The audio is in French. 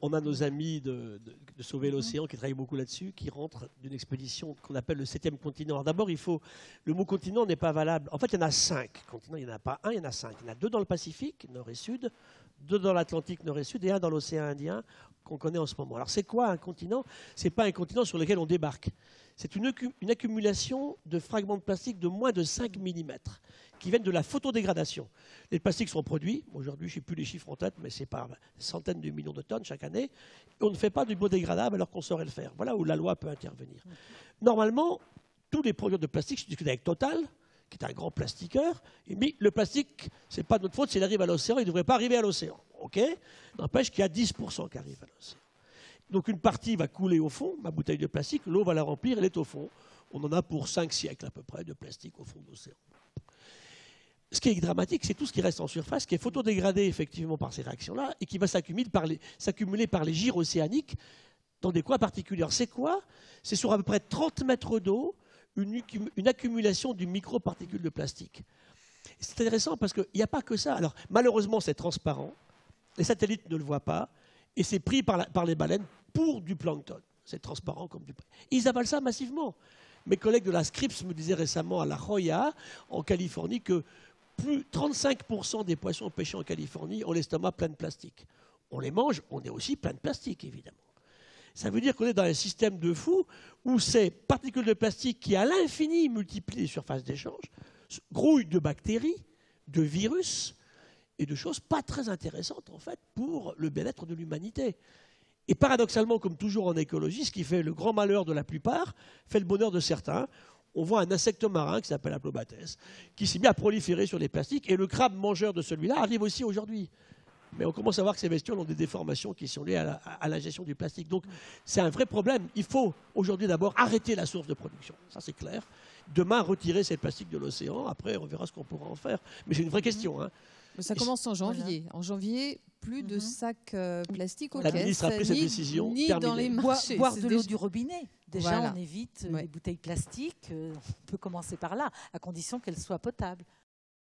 On a nos amis de Sauver l'Océan qui travaillent beaucoup là-dessus, qui rentrent d'une expédition qu'on appelle le 7e continent. Alors d'abord, le mot continent n'est pas valable. En fait, il y en a 5 continents. Il n'y en a pas un, il y en a 5. Il y en a 2 dans le Pacifique, nord et sud, 2 dans l'Atlantique, nord et sud, et 1 dans l'océan Indien qu'on connaît en ce moment. Alors c'est quoi un continent? Ce n'est pas un continent sur lequel on débarque. C'est une accumulation de fragments de plastique de moins de 5 mm qui viennent de la photodégradation. Les plastiques sont produits, aujourd'hui je ne sais plus les chiffres en tête, mais c'est par centaines de millions de tonnes chaque année, et on ne fait pas du biodégradable alors qu'on saurait le faire. Voilà où la loi peut intervenir. Normalement, tous les producteurs de plastique, je discute avec Total, qui est un grand plastiqueur, mais le plastique, ce n'est pas notre faute s'il arrive à l'océan, il ne devrait pas arriver à l'océan. Ok? N'empêche qu'il y a 10% qui arrivent à l'océan. Donc une partie va couler au fond, ma bouteille de plastique, l'eau va la remplir, elle est au fond. On en a pour 5 siècles à peu près de plastique au fond de l'océan. Ce qui est dramatique, c'est tout ce qui reste en surface, qui est photodégradé effectivement par ces réactions-là et qui va s'accumuler par les gyres océaniques dans des coins particuliers. C'est quoi? C'est sur à peu près 30 mètres d'eau une accumulation de microparticules de plastique. C'est intéressant parce qu'il n'y a pas que ça. Alors malheureusement, c'est transparent, les satellites ne le voient pas, et c'est pris par les baleines pour du plancton. C'est transparent comme du plancton. Ils avalent ça massivement. Mes collègues de la Scripps me disaient récemment à La Jolla, en Californie, que plus 35% des poissons pêchés en Californie ont l'estomac plein de plastique. On les mange, on est aussi plein de plastique, évidemment. Ça veut dire qu'on est dans un système de fou où ces particules de plastique qui, à l'infini, multiplient les surfaces d'échange, grouillent de bactéries, de virus et de choses pas très intéressantes, en fait, pour le bien-être de l'humanité. Et paradoxalement, comme toujours en écologie, ce qui fait le grand malheur de la plupart fait le bonheur de certains. On voit un insecte marin qui s'appelle Aplobates, qui s'est mis à proliférer sur les plastiques, et le crabe mangeur de celui-là arrive aussi aujourd'hui. Mais on commence à voir que ces bestioles ont des déformations qui sont liées à la gestion du plastique. Donc c'est un vrai problème. Il faut aujourd'hui d'abord arrêter la source de production, ça c'est clair. Demain, retirer ces plastiques de l'océan, après on verra ce qu'on pourra en faire. Mais c'est une vraie question. Hein. Ça commence en janvier. Voilà. En janvier, plus de sacs plastiques au La ministre a pris cette décision. Ni dans les marchés. Boire de l'eau du robinet. Déjà, voilà. on évite les bouteilles plastiques. On peut commencer par là, à condition qu'elles soient potables.